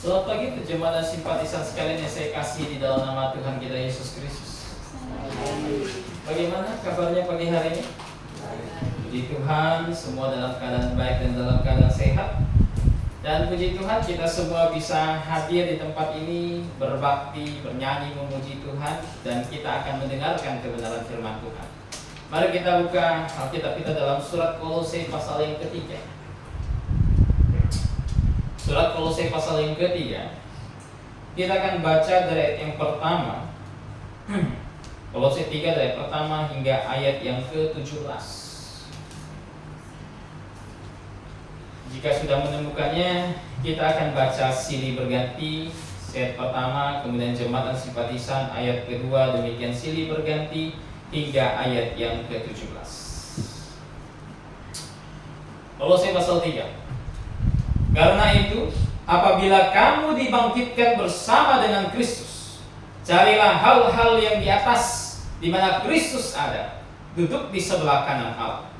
Selamat pagi jemaat dan simpatisan sekalian yang saya kasih di dalam nama Tuhan kita Yesus Kristus. Bagaimana kabarnya pagi hari ini? Puji Tuhan, semua dalam keadaan baik dan dalam keadaan sehat. Dan puji Tuhan, kita semua bisa hadir di tempat ini, berbakti, bernyanyi, memuji Tuhan, dan kita akan mendengarkan kebenaran firman Tuhan. Mari kita buka Alkitab kita dalam surat Kolose pasal yang ketiga. Surat Kolose pasal yang ketiga. Kita akan baca dari ayat yang pertama, Kolose 3 dari ayat pertama hingga ayat yang ke-17. Jika sudah menemukannya, kita akan baca silih berganti. Ayat pertama, kemudian jemaat dan simpatisan, ayat kedua, demikian silih berganti hingga ayat yang ke-17. Kolose pasal 3. Karena itu, apabila kamu dibangkitkan bersama dengan Kristus, carilah hal-hal yang di atas, di mana Kristus ada, duduk di sebelah kanan Allah.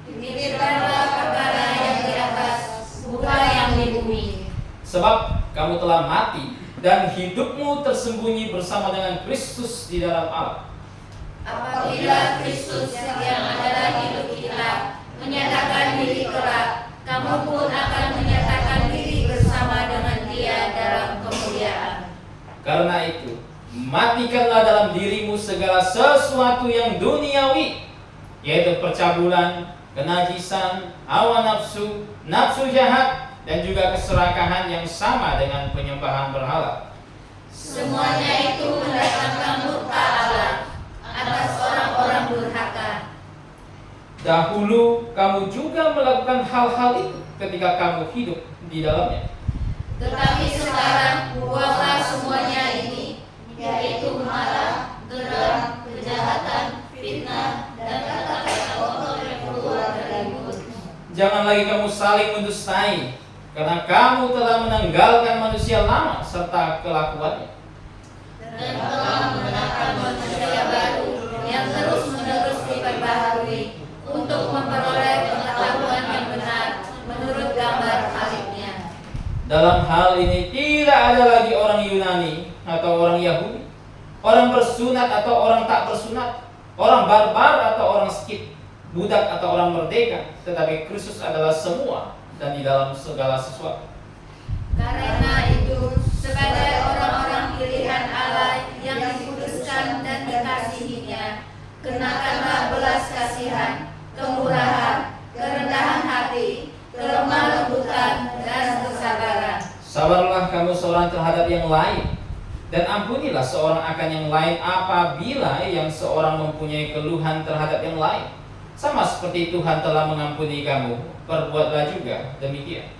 Pikirkanlah perkara yang di atas, bukan yang di bumi. Sebab kamu telah mati, dan hidupmu tersembunyi bersama dengan Kristus di dalam Allah. Apabila Kristus yang adalah hidup kita menyatakan diri kelak, kamu pun akan menyatakan diri bersama dengan Dia dalam kemuliaan. Karena itu, matikanlah dalam dirimu segala sesuatu yang duniawi, yaitu percabulan, kenajisan, hawa nafsu, nafsu jahat, dan juga keserakahan yang sama dengan penyembahan berhala. Semuanya itu mendatangkan murka Allah atas orang-orang durhaka. Dahulu kamu juga melakukan hal-hal itu ketika kamu hidup di dalamnya. Tetapi sekarang buanglah semuanya ini, yaitu marah, geram, kejahatan, fitnah, dan kata-kata kotor yang keluar dari mulut. Jangan lagi kamu saling mendustai, karena kamu telah menanggalkan manusia lama serta kelakuannya, Dan telah mengenakan manusia baru yang terus-menerus diperbaharui untuk memperoleh pengetahuan yang benar menurut gambar salibnya. Dalam hal ini tidak ada lagi orang Yunani atau orang Yahudi, orang bersunat atau orang tak bersunat, orang barbar atau orang skit, budak atau orang merdeka, tetapi Kristus adalah semua dan di dalam segala sesuatu. Karena itu, sebagai orang-orang pilihan Allah yang dikuduskan dan dikasihinya, kenakanlah belas kasihan, kemurahan, kerendahan hati, kelemah lembutan, dan kesabaran. Sabarlah kamu seorang terhadap yang lain, dan ampunilah seorang akan yang lain apabila yang seorang mempunyai keluhan terhadap yang lain. Sama seperti Tuhan telah mengampuni kamu, perbuatlah juga demikian.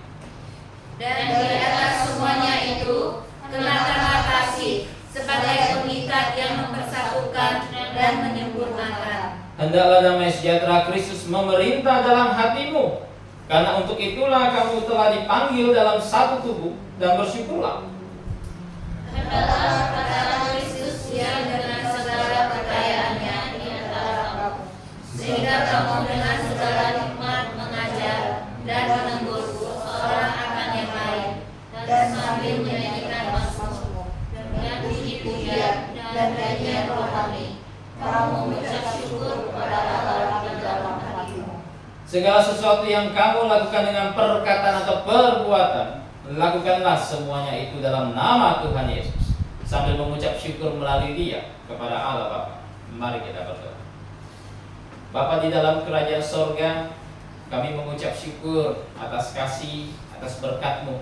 Dan di atas semuanya itu, kenakanlah kasih sebagai pengikat yang mempersatukan dan menyempurnakan. Hendaklah damai sejahtera Kristus memerintah dalam hatimu, karena untuk itulah kamu telah dipanggil dalam satu tubuh, dan bersyukurlah. Hendaklah perkataan Kristus yang dengan segala percayaannya di antara kamu, sehingga kamu dengan segala hikmat mengajar dan menegur seorang akan yang lain, dan sambil menyanyikan mazmur dengan puji-pujian dan nyanyian rohani, kamu mengucap syukur kepada Allah di dalam hatimu. Segala sesuatu yang kamu lakukan dengan perkataan atau perbuatan, lakukanlah semuanya itu dalam nama Tuhan Yesus, sambil mengucap syukur melalui Dia kepada Allah Bapa. Mari kita berdoa. Bapa di dalam kerajaan sorga, kami mengucap syukur atas kasih, atas berkat-Mu,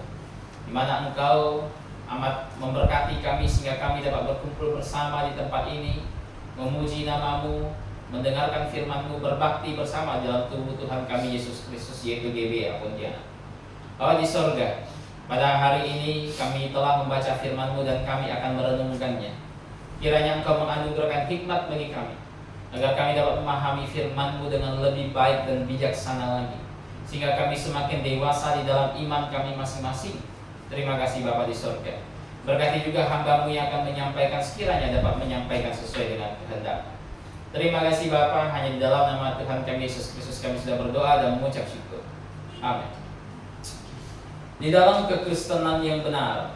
di mana Engkau amat memberkati kami sehingga kami dapat berkumpul bersama di tempat ini, memuji nama-Mu, mendengarkan firman-Mu, berbakti bersama dalam tubuh Tuhan kami Yesus Kristus, yaitu GBA Pontianak. Bapa di sorga, pada hari ini kami telah membaca firman-Mu dan kami akan merenungkannya. Kiranya Engkau menganugerahkan hikmat bagi kami, agar kami dapat memahami firman-Mu dengan lebih baik dan bijaksana lagi, sehingga kami semakin dewasa di dalam iman kami masing-masing. Terima kasih Bapa di sorga. Berkati juga hamba-Mu yang akan menyampaikan, sekiranya dapat menyampaikan sesuai dengan kehendak. Terima kasih Bapa, hanya di dalam nama Tuhan kami Yesus Kristus kami sudah berdoa dan mengucap syukur. Amin. di dalam kekristenan yang benar,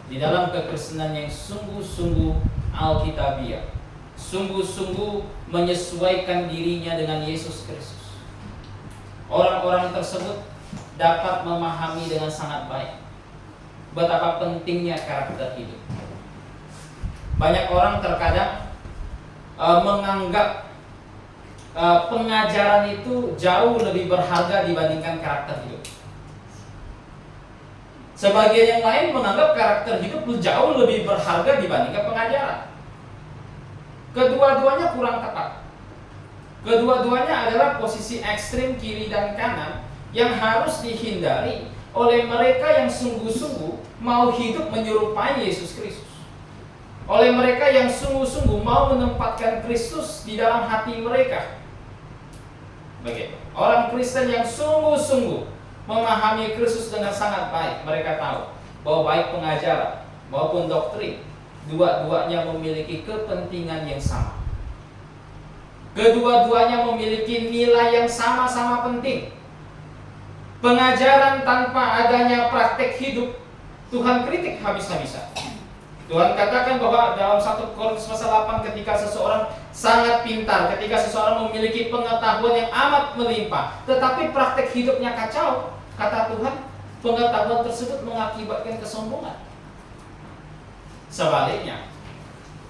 di dalam kekristenan yang sungguh-sungguh alkitabiah, sungguh-sungguh menyesuaikan dirinya dengan Yesus Kristus, orang-orang tersebut dapat memahami dengan sangat baik betapa pentingnya karakter hidup. Banyak orang terkadang menganggap pengajaran itu jauh lebih berharga dibandingkan karakter hidup. Sebagian yang lain menganggap karakter hidup jauh lebih berharga dibandingkan pengajaran. Kedua-duanya kurang tepat. Kedua-duanya adalah posisi ekstrim kiri dan kanan yang harus dihindari oleh mereka yang sungguh-sungguh mau hidup menyerupai Yesus Kristus. Oleh mereka yang sungguh-sungguh mau menempatkan Kristus di dalam hati mereka. Begitu. Orang Kristen yang sungguh-sungguh memahami Kristus dengan sangat baik, mereka tahu bahwa baik pengajaran maupun doktrin, dua-duanya memiliki kepentingan yang sama. Kedua-duanya memiliki nilai yang sama-sama penting. Pengajaran tanpa adanya praktek hidup, Tuhan kritik habis-habisan. Tuhan katakan bahwa dalam 1 Korintus pasal 8, ketika seseorang sangat pintar, ketika seseorang memiliki pengetahuan yang amat melimpah, tetapi praktek hidupnya kacau, kata Tuhan, pengetahuan tersebut mengakibatkan kesombongan. Sebaliknya,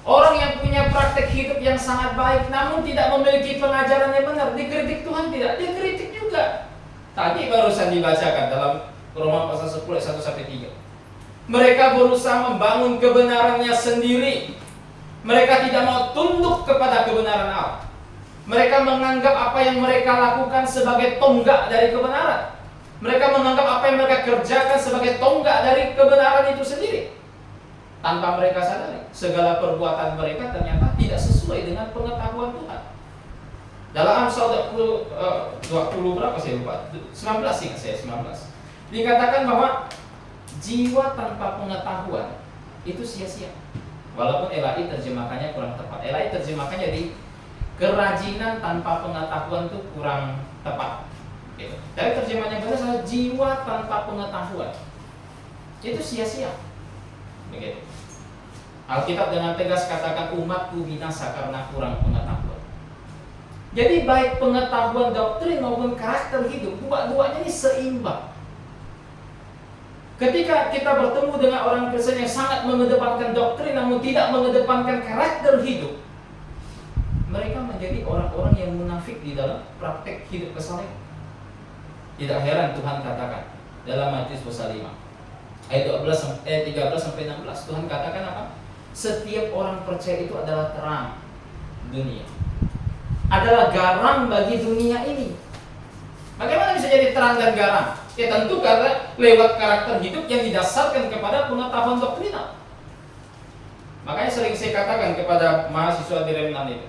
orang yang punya praktek hidup yang sangat baik namun tidak memiliki pengajaran yang benar, dikritik Tuhan tidak? Dikritik juga. Tadi barusan dibacakan dalam Roma pasal 10 ayat 1-3. Mereka berusaha membangun kebenarannya sendiri. Mereka tidak mau tunduk kepada kebenaran Allah. Mereka menganggap apa yang mereka lakukan sebagai tonggak dari kebenaran. Mereka menganggap apa yang mereka kerjakan sebagai tonggak dari kebenaran itu sendiri. Tanpa mereka sadari, segala perbuatan mereka ternyata tidak sesuai dengan pengetahuan Tuhan. Dalam Amsal 20 berapa saya lupa? 19 ingat saya, 19. Dikatakan bahwa jiwa tanpa pengetahuan itu sia-sia. Walaupun LAI terjemahkannya kurang tepat. LAI terjemahkannya jadi kerajinan tanpa pengetahuan itu kurang tepat. Gitu. Dari terjemahannya benar adalah jiwa tanpa pengetahuan itu sia-sia. Begitu. Alkitab dengan tegas katakan umatku binasa karena kurang pengetahuan. Jadi baik pengetahuan doktrin maupun karakter hidup, dua-duanya ini seimbang. Ketika kita bertemu dengan orang Kristen yang sangat mengedepankan doktrin namun tidak mengedepankan karakter hidup, mereka menjadi orang-orang yang munafik di dalam praktek hidup kesalehan. Tidak heran Tuhan katakan dalam Matius pasal 5 ayat 13-16, Tuhan katakan apa? Setiap orang percaya itu adalah terang dunia, adalah garam bagi dunia ini. Bagaimana bisa jadi terang dan garam? Ya tentu karena lewat karakter hidup yang didasarkan kepada pengetahuan doktrinal. Makanya sering saya katakan kepada mahasiswa di Remnan itu,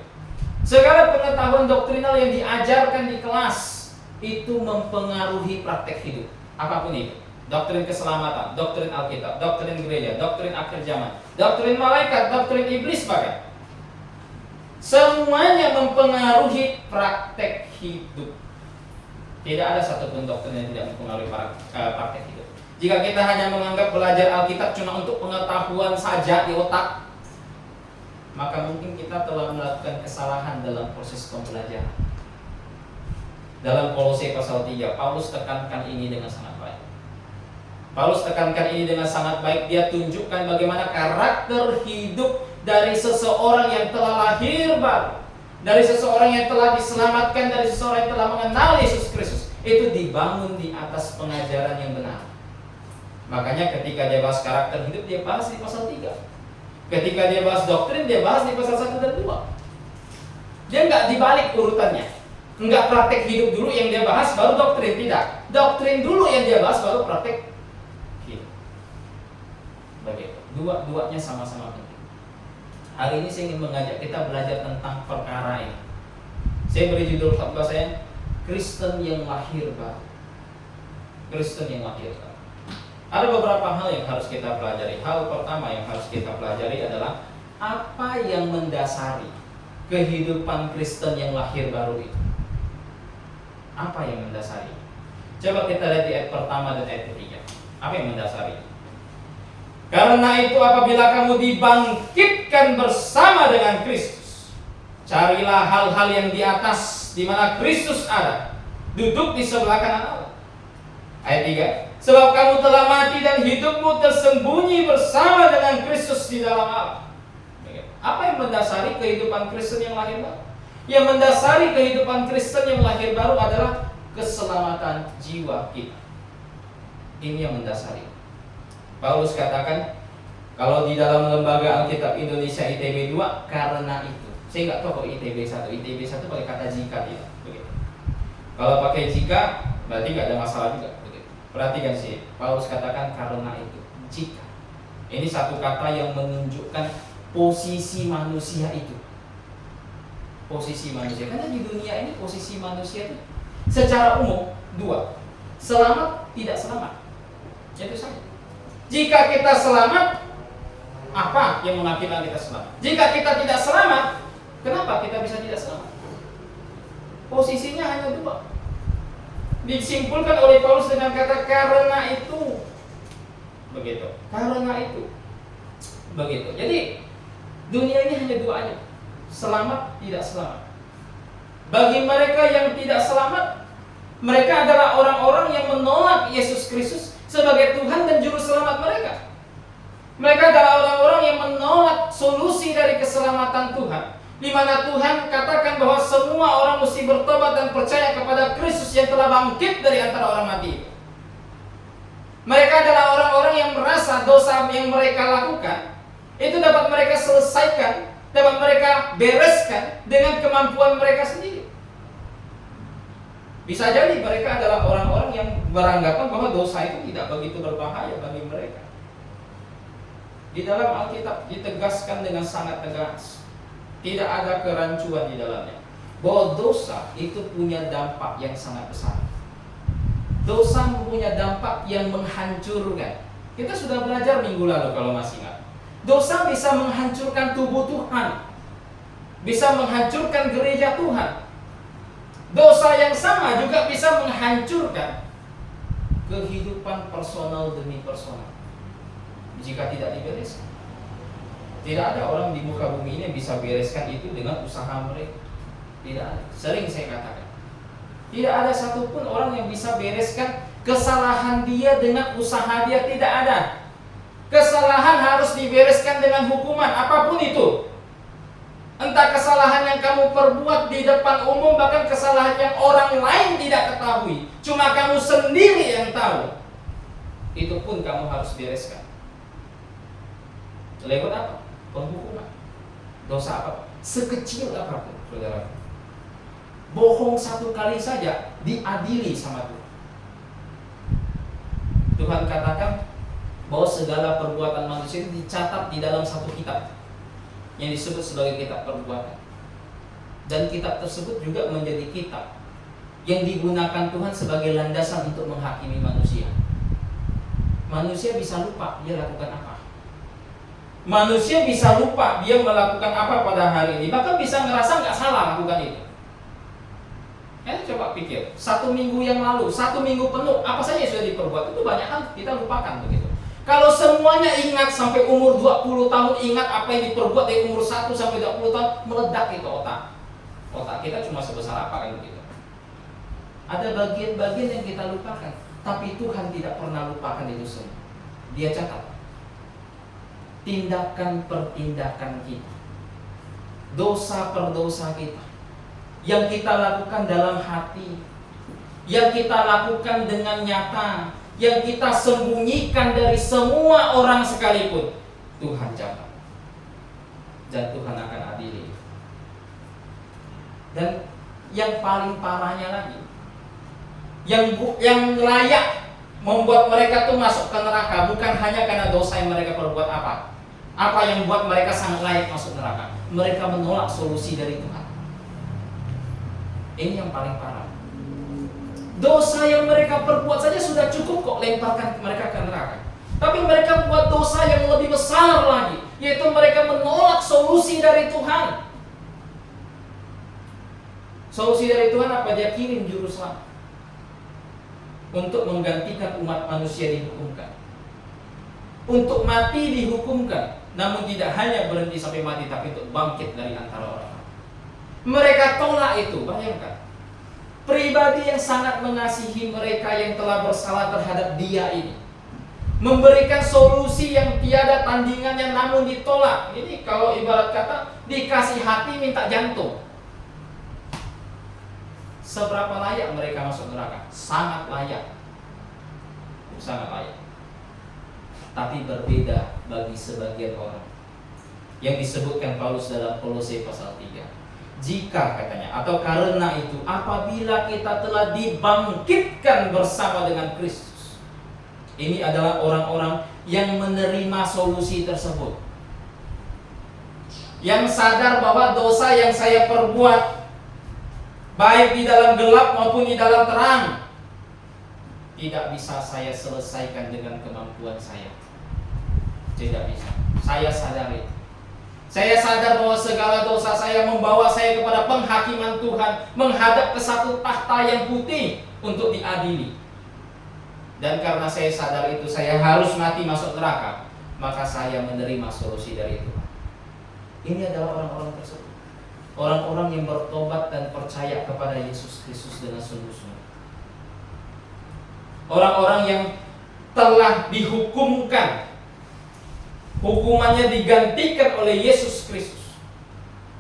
segala pengetahuan doktrinal yang diajarkan di kelas itu mempengaruhi praktek hidup, apapun itu. Doktrin keselamatan, doktrin Alkitab, doktrin gereja, doktrin akhir zaman, doktrin malaikat, doktrin iblis bahkan. Semuanya mempengaruhi praktek hidup. Tidak ada satupun doktrin yang tidak mempengaruhi praktek hidup. Jika kita hanya menganggap belajar Alkitab cuma untuk pengetahuan saja di otak, maka mungkin kita telah melakukan kesalahan dalam proses pembelajaran. Dalam Kolose pasal 3, Paulus tekankan ini dengan sangat baik. Paulus tekankan ini dengan sangat baik. Dia tunjukkan bagaimana karakter hidup dari seseorang yang telah lahir baru, dari seseorang yang telah diselamatkan, dari seseorang yang telah mengenal Yesus Kristus, itu dibangun di atas pengajaran yang benar. Makanya ketika dia bahas karakter hidup, dia bahas di pasal 3. Ketika dia bahas doktrin, dia bahas di pasal 1 dan 2. Dia nggak dibalik urutannya. Enggak praktek hidup dulu yang dia bahas, baru doktrin. Tidak. Doktrin dulu yang dia bahas, baru praktek hidup. Begitu. Dua-duanya sama-sama penting. Hari ini saya ingin mengajak kita belajar tentang perkara ini. Saya beri judul khotbah saya, Kristen yang lahir baru. Kristen yang lahir baru. Ada beberapa hal yang harus kita pelajari. Hal pertama yang harus kita pelajari adalah apa yang mendasari kehidupan Kristen yang lahir baru itu. Apa yang mendasari? Coba kita lihat di ayat pertama dan ayat ketiga. Apa yang mendasari? Karena itu apabila kamu dibangkitkan bersama dengan Kristus, carilah hal-hal yang di atas, di mana Kristus ada, duduk di sebelah kanan Allah. Ayat 3. Sebab kamu telah mati dan hidupmu tersembunyi bersama dengan Kristus di dalam Allah. Apa yang mendasari kehidupan Kristen yang lahir baru? Yang mendasari kehidupan Kristen yang lahir baru adalah keselamatan jiwa kita. Ini yang mendasari. Paulus katakan, kalau di dalam lembaga Alkitab Indonesia ITB 2, karena itu. Saya nggak tahu kok ITB 1. ITB 1 pakai kata jika tidak. Begitu. Kalau pakai jika, berarti nggak ada masalah juga. Begitu. Perhatikan sih, Paulus katakan karena itu. Jika. Ini satu kata yang menunjukkan posisi manusia itu. Posisi manusia. Karena di dunia ini posisi manusia itu secara umum dua. Selamat, tidak selamat. Itu saja. Jika kita selamat, apa yang mengakibatkan kita selamat? Jika kita tidak selamat, kenapa kita bisa tidak selamat? Posisinya hanya dua. Disimpulkan oleh Paulus dengan kata karena itu. Begitu. Karena itu. Begitu. Jadi dunia ini hanya dua aja. Selamat, tidak selamat. Bagi mereka yang tidak selamat, mereka adalah orang-orang yang menolak Yesus Kristus sebagai Tuhan dan Juru Selamat mereka. Mereka adalah orang-orang yang menolak solusi dari keselamatan Tuhan, di mana Tuhan katakan bahwa semua orang mesti bertobat dan percaya kepada Kristus yang telah bangkit dari antara orang mati. Mereka adalah orang-orang yang merasa dosa yang mereka lakukan itu dapat mereka selesaikan, dapat mereka bereskan dengan kemampuan mereka sendiri. Bisa jadi mereka adalah orang-orang yang beranggapan bahwa dosa itu tidak begitu berbahaya bagi mereka. Di dalam Alkitab ditegaskan dengan sangat tegas, tidak ada kerancuan di dalamnya, bahwa dosa itu punya dampak yang sangat besar. Dosa mempunyai dampak yang menghancurkan. Kita sudah belajar minggu lalu kalau masih ingat. Dosa bisa menghancurkan tubuh Tuhan, bisa menghancurkan gereja Tuhan. Dosa yang sama juga bisa menghancurkan kehidupan personal demi personal jika tidak dibereskan. Tidak ada orang di muka bumi ini yang bisa bereskan itu dengan usaha mereka. Tidak ada. Sering saya katakan, tidak ada satupun orang yang bisa bereskan kesalahan dia dengan usaha dia. Tidak ada. Kesalahan harus dibereskan dengan hukuman apapun itu. Entah kesalahan yang kamu perbuat di depan umum, bahkan kesalahan yang orang lain tidak ketahui, cuma kamu sendiri yang tahu, itu pun kamu harus bereskan. Lewat apa? Penghukuman. Dosa apa? Sekecil apapun, saudara. Bohong satu kali saja diadili sama Tuhan. Tuhan katakan bahwa segala perbuatan manusia itu dicatat di dalam satu kitab yang disebut sebagai kitab perbuatan. Dan kitab tersebut juga menjadi kitab yang digunakan Tuhan sebagai landasan untuk menghakimi manusia. Manusia bisa lupa dia lakukan apa. Manusia bisa lupa dia melakukan apa pada hari ini. Bahkan bisa ngerasa nggak salah lakukan itu. Coba pikir, 1 minggu yang lalu, 1 minggu penuh, apa saja yang sudah diperbuat, itu banyak hal kita lupakan begitu. Kalau semuanya ingat sampai umur 20 tahun, ingat apa yang diperbuat dari umur 1 sampai 20 tahun, meledak itu otak. Otak kita cuma sebesar apa kan begitu. Ada bagian-bagian yang kita lupakan, tapi Tuhan tidak pernah lupakan itu semua. Dia catat tindakan pertindakan kita, dosa per dosa kita, yang kita lakukan dalam hati, yang kita lakukan dengan nyata, yang kita sembunyikan dari semua orang sekalipun, Tuhan catat. Dan Tuhan akan adili. Dan yang paling parahnya lagi, yang layak membuat mereka tuh masuk ke neraka bukan hanya karena dosa yang mereka perbuat apa yang buat mereka sangat layak masuk neraka. Mereka menolak solusi dari Tuhan. Ini yang paling parah. Dosa yang mereka perbuat saja sudah cukup kok lemparkan mereka ke neraka. Tapi mereka buat dosa yang lebih besar lagi, yaitu mereka menolak solusi dari Tuhan. Solusi dari Tuhan apa? Dia kirim juru selamat. untuk menggantikan umat manusia dihukumkan. Untuk mati dihukumkan, namun tidak hanya berhenti sampai mati, tapi untuk bangkit dari antara orang. Mereka tolak itu, bayangkan. Pribadi yang sangat mengasihi mereka yang telah bersalah terhadap dia ini, memberikan solusi yang tiada tandingannya namun ditolak. Ini kalau ibarat kata dikasih hati minta jantung. Seberapa layak mereka masuk neraka? Sangat layak. Sangat layak. Tapi berbeda bagi sebagian orang yang disebutkan Paulus dalam Kolose pasal 3. Jika katanya, atau karena itu, apabila kita telah dibangkitkan bersama dengan Kristus. Ini adalah orang-orang yang menerima solusi tersebut, yang sadar bahwa dosa yang saya perbuat, baik di dalam gelap maupun di dalam terang, tidak bisa saya selesaikan dengan kemampuan saya. Tidak bisa. Saya sadar itu. Saya sadar bahwa segala dosa saya membawa saya kepada penghakiman Tuhan, menghadap ke satu takhta yang putih untuk diadili. Dan karena saya sadar itu, saya harus mati masuk neraka, maka saya menerima solusi dari Tuhan. Ini adalah orang-orang tersebut, orang-orang yang bertobat dan percaya kepada Yesus Kristus dengan sungguh-sungguh. Orang-orang yang telah dihukumkan, hukumannya digantikan oleh Yesus Kristus.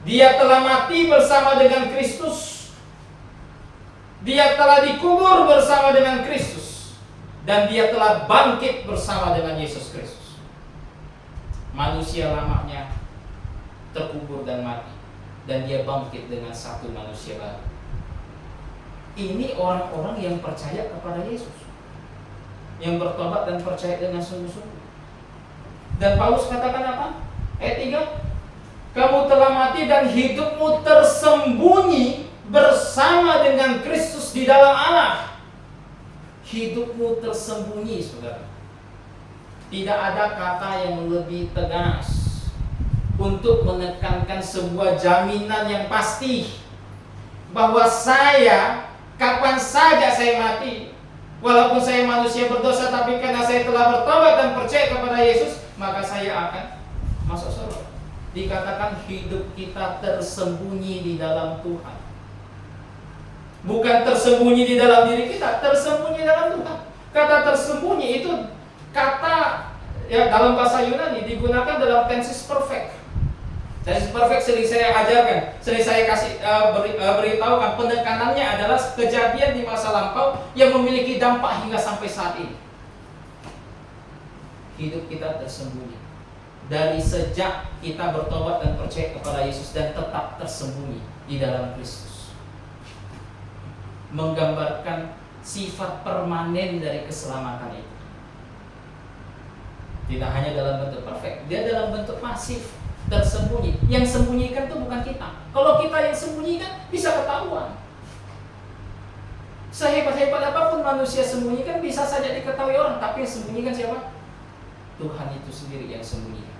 Dia telah mati bersama dengan Kristus. Dia telah dikubur bersama dengan Kristus. Dan dia telah bangkit bersama dengan Yesus Kristus. Manusia lamanya terkubur dan mati, dan dia bangkit dengan satu manusia baru. Ini orang-orang yang percaya kepada Yesus, yang bertobat dan percaya dengan sungguh-sungguh. Dan Paulus katakan apa? Ayat 3, kamu telah mati dan hidupmu tersembunyi bersama dengan Kristus di dalam Allah. Hidupmu tersembunyi, saudara. Tidak ada kata yang lebih tegas untuk menekankan sebuah jaminan yang pasti bahwa saya, kapan saja saya mati, walaupun saya manusia berdosa, tapi karena saya telah bertobat dan percaya kepada Yesus, maka saya akan masuk surga. Dikatakan hidup kita tersembunyi di dalam Tuhan. Bukan tersembunyi di dalam diri kita, tersembunyi dalam Tuhan. Kata tersembunyi itu kata ya dalam bahasa Yunani digunakan dalam tenses perfect. Tenses perfect sering saya ajarkan, sering saya kasih beritahukan, penekanannya adalah kejadian di masa lampau yang memiliki dampak hingga sampai saat ini. Hidup kita tersembunyi dari sejak kita bertobat dan percaya kepada Yesus, dan tetap tersembunyi di dalam Kristus, menggambarkan sifat permanen dari keselamatan itu. Tidak hanya dalam bentuk perfect, dia dalam bentuk pasif, tersembunyi. Yang sembunyikan itu bukan kita. Kalau kita yang sembunyikan bisa ketahuan. Sehebat-hebat apapun manusia sembunyikan bisa saja diketahui orang, tapi yang sembunyikan siapa? Tuhan itu sendiri yang sembunyikan.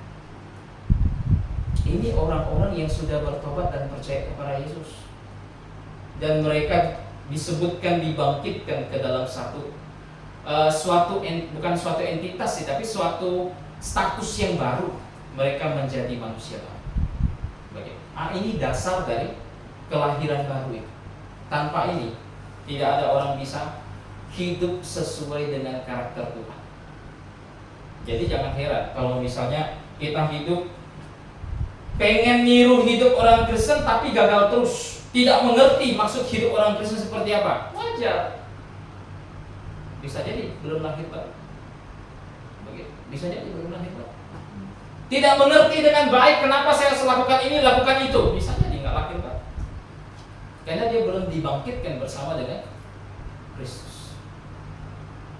Ini orang-orang yang sudah bertobat dan percaya kepada Yesus, dan mereka disebutkan dibangkitkan ke dalam bukan suatu entitas sih, tapi suatu status yang baru. Mereka menjadi manusia baru. Ini dasar dari kelahiran baru itu. Tanpa ini tidak ada orang bisa hidup sesuai dengan karakter Tuhan. Jadi jangan heran kalau misalnya kita hidup pengen niru hidup orang Kristen tapi gagal terus, tidak mengerti maksud hidup orang Kristen seperti apa. Wajar. Bisa jadi belum lahir baru. Bisa jadi belum lahir baru. Tidak mengerti dengan baik kenapa saya harus lakukan ini, lakukan itu. Bisa jadi nggak lahir baru. Karena dia belum dibangkitkan bersama dengan Kristus.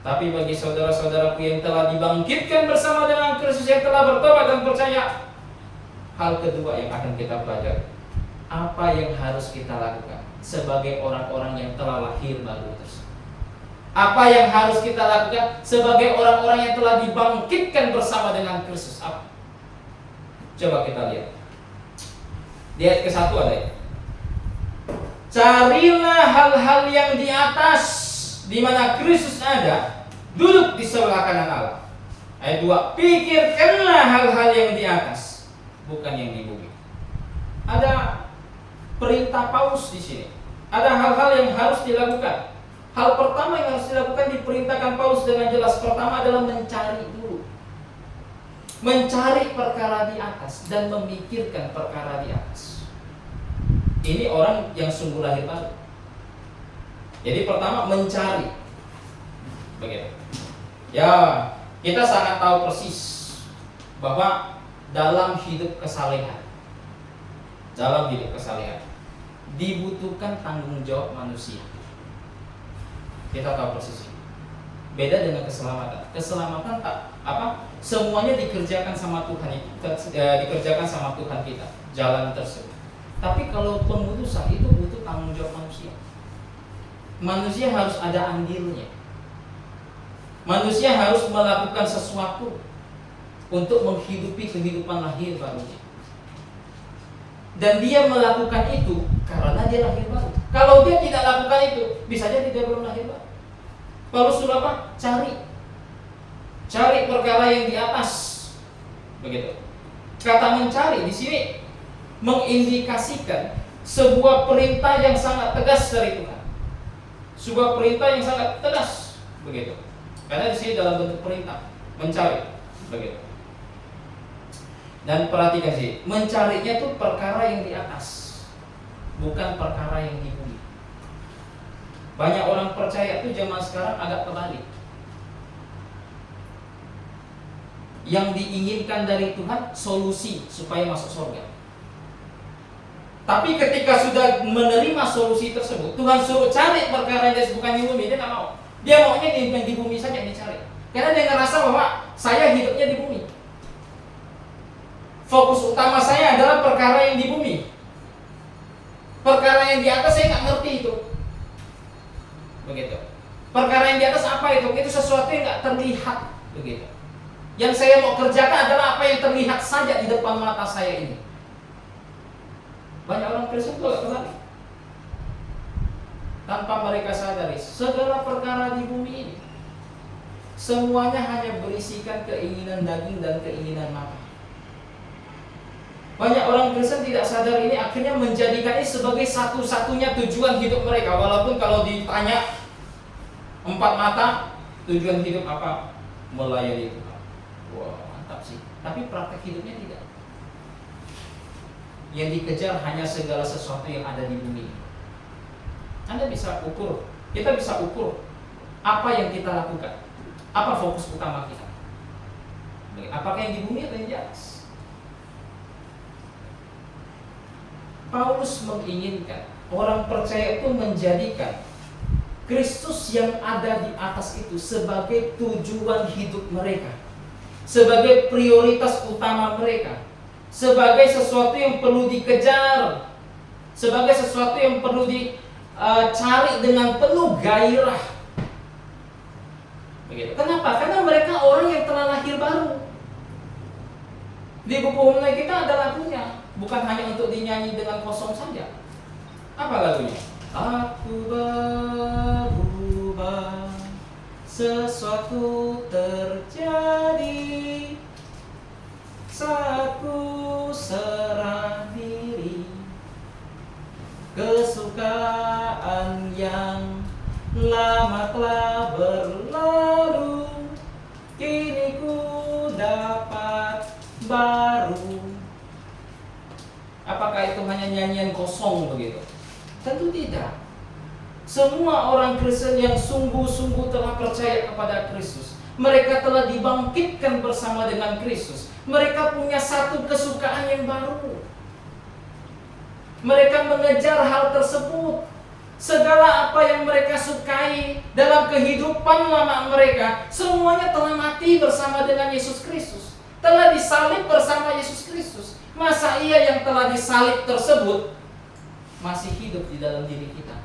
Tapi bagi saudara-saudaraku yang telah dibangkitkan bersama dengan Kristus, yang telah bertobat dan percaya, hal kedua yang akan kita pelajari, apa yang harus kita lakukan sebagai orang-orang yang telah lahir baru tersebut. Apa yang harus kita lakukan sebagai orang-orang yang telah dibangkitkan bersama dengan Kristus? Apa? Coba kita lihat. Di ayat ke-1 ada ya. Carilah hal-hal yang di atas, di mana Kristus ada, duduk di sebelah kanan Allah. Ayat 2, pikirkanlah hal-hal yang di atas, bukan yang di bumi. Ada perintah Paulus di sini. Ada hal-hal yang harus dilakukan. Hal pertama yang harus dilakukan diperintahkan Paulus dengan jelas. Pertama adalah mencari dulu. Mencari perkara di atas dan memikirkan perkara di atas. Ini orang yang sungguh lahir baru. Jadi pertama mencari. Begitu. Ya, kita sangat tahu persis bahwa dalam hidup kesalehan dibutuhkan tanggung jawab manusia. Kita tahu persis. Beda dengan keselamatan. Keselamatan tak semuanya dikerjakan sama Tuhan itu, dikerjakan sama Tuhan kita, jalan tersebut. Tapi kalau pengudusan itu butuh tanggung jawab manusia. Manusia harus ada andilnya. Manusia harus melakukan sesuatu untuk menghidupi kehidupan lahir barunya. Dan dia melakukan itu karena dia lahir baru. Kalau dia tidak lakukan itu, bisa jadi dia belum lahir baru. Paulus suruh apa? Cari perkara yang di atas. Begitu. Kata mencari di sini mengindikasikan sebuah perintah yang sangat tegas dari Tuhan. Sebuah perintah yang sangat tegas. Begitu. Karena di sini dalam bentuk perintah, mencari. Begitu. Dan perhatikan sih, mencarinya itu perkara yang di atas, bukan perkara yang di bumi. Banyak orang percaya itu zaman sekarang agak kebalik. Yang diinginkan dari Tuhan solusi supaya masuk surga. Tapi ketika sudah menerima solusi tersebut, Tuhan suruh cari perkara yang bukan di bumi, dia tidak mau. Dia maunya di bumi saja dicari. Karena dia ngerasa bahwa saya hidupnya di bumi. Fokus utama saya adalah perkara yang di bumi. Perkara yang di atas saya nggak ngerti itu. Begitu. Perkara yang di atas apa itu? Itu sesuatu yang nggak terlihat. Begitu. Yang saya mau kerjakan adalah apa yang terlihat saja di depan mata saya ini. Banyak orang Kristen itu agak kebalik. Tanpa mereka sadari, segala perkara di bumi ini semuanya hanya berisikan keinginan daging dan keinginan mata. Banyak orang Kristen tidak sadar ini, akhirnya menjadikan ini sebagai satu-satunya tujuan hidup mereka. Walaupun kalau ditanya 4 mata, tujuan hidup apa? Melayani Tuhan. Wah, mantap sih. Tapi praktek hidupnya tidak. Yang dikejar hanya segala sesuatu yang ada di bumi. Anda bisa ukur, kita bisa ukur apa yang kita lakukan, apa fokus utama kita. Apakah yang di bumi atau yang di atas? Paulus menginginkan orang percaya itu menjadikan Kristus yang ada di atas itu sebagai tujuan hidup mereka, sebagai prioritas utama mereka, sebagai sesuatu yang perlu dikejar, sebagai sesuatu yang perlu dicari dengan penuh gairah. Begitu. Kenapa? Karena mereka orang yang telah lahir baru. Di buku Homilai kita ada lagunya, bukan hanya untuk dinyanyi dengan kosong saja. Apa lagunya? Aku berubah, sesuatu terjadi saat ku serah diri, kesukaan yang lama telah berlalu, kini ku dapat baru. Apakah itu hanya nyanyian kosong begitu? Tentu tidak. Semua orang Kristen yang sungguh-sungguh telah percaya kepada Kristus, mereka telah dibangkitkan bersama dengan Kristus. Mereka punya satu kesukaan yang baru. Mereka mengejar hal tersebut. Segala apa yang mereka sukai dalam kehidupan lama mereka, semuanya telah mati bersama dengan Yesus Kristus, telah disalib bersama Yesus Kristus. Masa iya yang telah disalib tersebut masih hidup di dalam diri kita?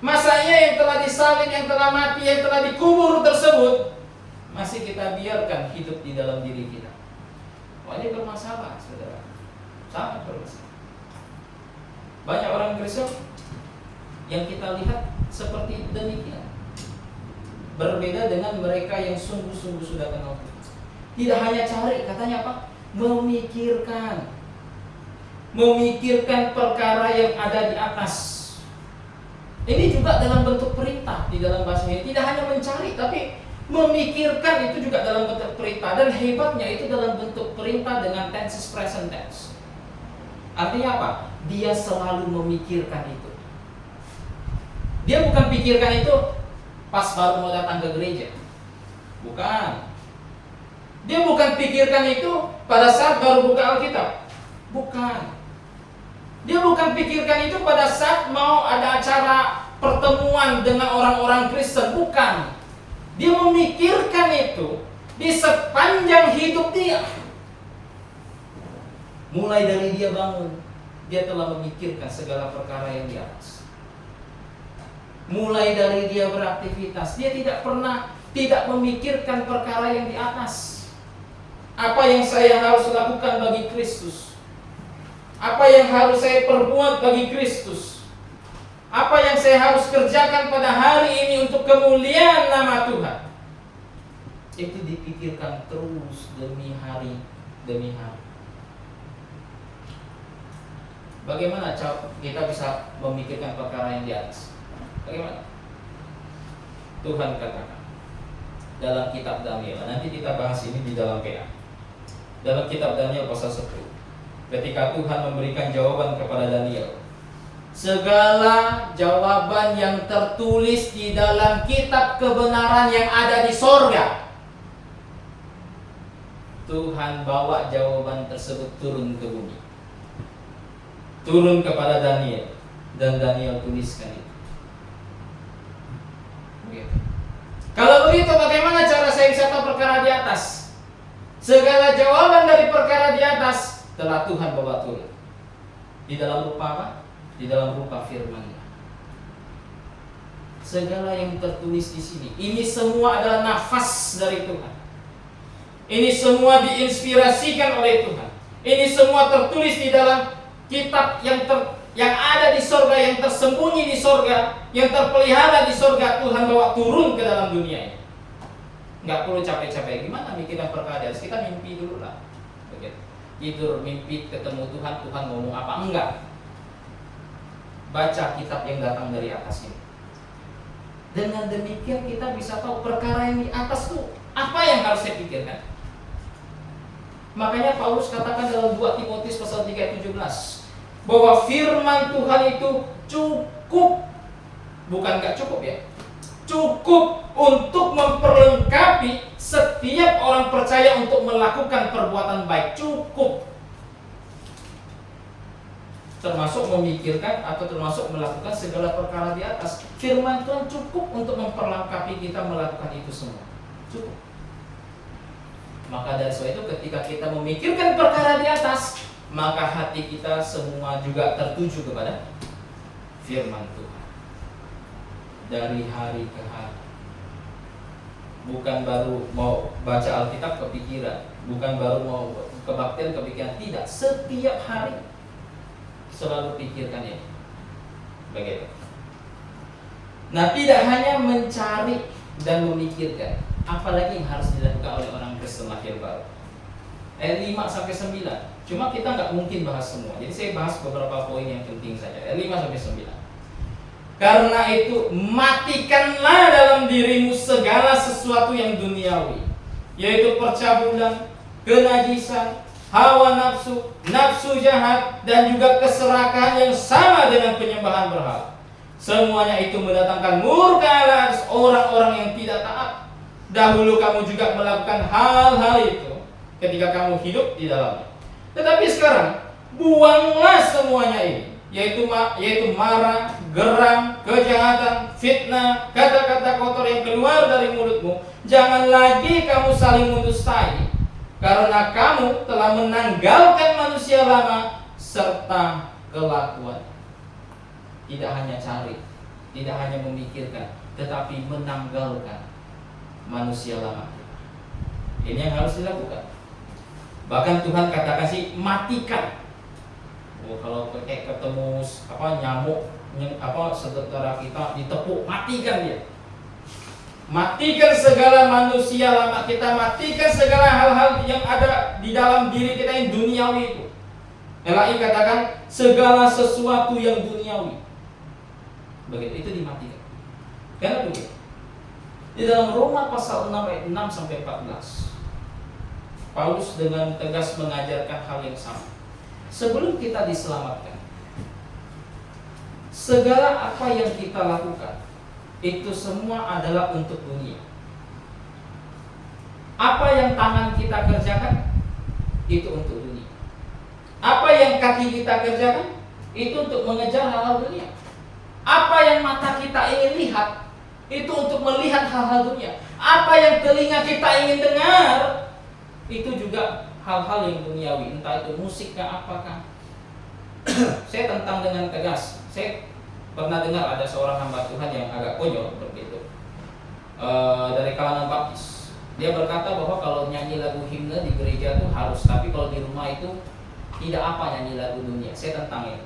Masa iya yang telah disalib, yang telah mati, yang telah dikubur tersebut masih kita biarkan hidup di dalam diri kita? Wah, ini bermasalah, saudara. Sangat bermasalah. Banyak orang Kristen yang kita lihat seperti demikian. Berbeda dengan mereka yang sungguh-sungguh sudah kenal Tuhan. Tidak hanya cari, katanya apa? Memikirkan. Memikirkan perkara yang ada di atas. Ini juga dalam bentuk perintah di dalam bahasa ini. Tidak hanya mencari, tapi memikirkan itu juga dalam bentuk perintah. Dan hebatnya itu dalam bentuk perintah dengan tenses present tense. Artinya apa? Dia selalu memikirkan itu. Dia bukan pikirkan itu pas baru mau datang ke gereja. Bukan. Dia bukan pikirkan itu pada saat baru buka Alkitab. Bukan. Dia bukan pikirkan itu pada saat mau ada acara pertemuan dengan orang-orang Kristen. Bukan. Dia memikirkan itu di sepanjang hidup dia. Mulai dari dia bangun, dia telah memikirkan segala perkara yang di atas. Mulai dari dia beraktivitas, dia tidak pernah tidak memikirkan perkara yang di atas. Apa yang saya harus lakukan bagi Kristus? Apa yang harus saya perbuat bagi Kristus? Apa yang saya harus kerjakan pada hari ini untuk kemuliaan nama Tuhan? Itu dipikirkan terus demi hari demi hari. Bagaimana kita bisa memikirkan perkara yang di atas? Bagaimana? Tuhan katakan dalam kitab Daniel. Nanti kita bahas ini di dalam PA. Dalam kitab Daniel pasal 10. Ketika Tuhan memberikan jawaban kepada Daniel, segala jawaban yang tertulis di dalam kitab kebenaran yang ada di sorga, Tuhan bawa jawaban tersebut turun ke bumi, turun kepada Daniel, dan Daniel tuliskan itu. Begitu. Kalau begitu, bagaimana cara saya bisa tahu perkara di atas? Segala jawaban dari perkara di atas telah Tuhan bawa turun di dalam rupa apa? Di dalam rupa firman-Nya. Segala yang tertulis di sini, ini semua adalah nafas dari Tuhan. Ini semua diinspirasikan oleh Tuhan. Ini semua tertulis di dalam kitab yang ada di sorga, yang tersembunyi di sorga, yang terpelihara di sorga. Tuhan bawa turun ke dalam dunia ini. Nggak perlu capek-capek. Gimana mikirin perkara di atas? Kita mimpi dulu lah. Begitu. Tidur, mimpi, ketemu Tuhan, Tuhan ngomong apa? Enggak. Baca kitab yang datang dari atas ini. Dengan demikian kita bisa tahu perkara yang di atas tuh apa yang harus saya pikirkan. Makanya Paulus katakan dalam 2 Timotius pasal 3 ayat 17 bahwa firman Tuhan itu cukup, bukan gak cukup ya, cukup untuk memperlengkapi setiap orang percaya untuk melakukan perbuatan baik. Cukup, termasuk memikirkan atau termasuk melakukan segala perkara di atas. Firman Tuhan cukup untuk memperlengkapi kita melakukan itu semua. Cukup. Maka dari sebab itu ketika kita memikirkan perkara di atas, maka hati kita semua juga tertuju kepada firman Tuhan dari hari ke hari. Bukan baru mau baca Alkitab kepikiran, bukan baru mau kebaktian kepikiran, tidak. Setiap hari selalu pikirkan ini. Begitu. Nah, tidak hanya mencari dan memikirkan, apalagi yang harus dilakukan oleh orang Kristen lahir baru. Ayat 5 sampai 9. Cuma kita nggak mungkin bahas semua. Jadi saya bahas beberapa poin yang penting saja. Ayat 5 sampai 9. Karena itu matikanlah dalam dirimu segala sesuatu yang duniawi, yaitu percabulan, kenajisan, hawa nafsu, nafsu jahat, dan juga keserakahan yang sama dengan penyembahan berhala. Semuanya itu mendatangkan murka Allah atas orang-orang yang tidak taat. Dahulu kamu juga melakukan hal-hal itu ketika kamu hidup di dalamnya. Tetapi sekarang buanglah semuanya ini, yaitu marah, geram, kejahatan, fitnah, kata-kata kotor yang keluar dari mulutmu. Jangan lagi kamu saling mendustai, karena kamu telah menanggalkan manusia lama serta kelakuan. Tidak hanya cari, tidak hanya memikirkan, tetapi menanggalkan manusia lama. Ini yang harus dilakukan. Bahkan Tuhan katakan sih, matikan. Oh, kalau kayak ketemu nyamuk saudara kita ditepuk, matikan dia. Matikan segala manusia lama kita, matikan segala hal-hal yang ada di dalam diri kita yang duniawi itu. LAI katakan segala sesuatu yang duniawi. Begitu, itu dimatikan. Karena begitu. Di dalam Roma pasal 6 ayat 6 sampai 14. Paulus dengan tegas mengajarkan hal yang sama. Sebelum kita diselamatkan, segala apa yang kita lakukan itu semua adalah untuk dunia. Apa yang tangan kita kerjakan itu untuk dunia. Apa yang kaki kita kerjakan itu untuk mengejar hal-hal dunia. Apa yang mata kita ingin lihat itu untuk melihat hal-hal dunia. Apa yang telinga kita ingin dengar itu juga hal-hal yang duniawi, entah itu musiknya apakah. Saya tentang dengan tegas. Saya pernah dengar ada seorang hamba Tuhan yang agak konyol begitu, dari kalangan baptis. Dia berkata bahwa kalau nyanyi lagu himne di gereja itu harus, tapi kalau di rumah itu tidak apa nyanyi lagu dunia. Saya tentang itu.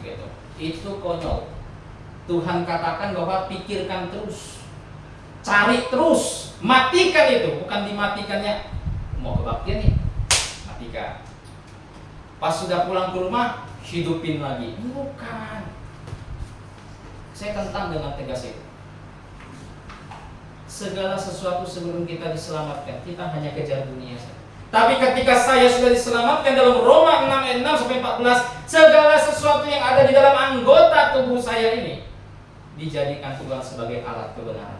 Gitu. Itu konyol. Tuhan katakan bahwa pikirkan terus, cari terus, matikan itu, bukan dimatikannya. Mau kebaktian nih, matikan. Pas sudah pulang ke rumah, hidupin lagi. Bukan. Saya tentang dengan tegas itu. Segala sesuatu sebelum kita diselamatkan, kita hanya kejar dunia saja. Tapi ketika saya sudah diselamatkan dalam Roma 6 ayat 6 sampai 14, segala sesuatu yang ada di dalam anggota tubuh saya ini dijadikan Tuhan sebagai alat kebenaran.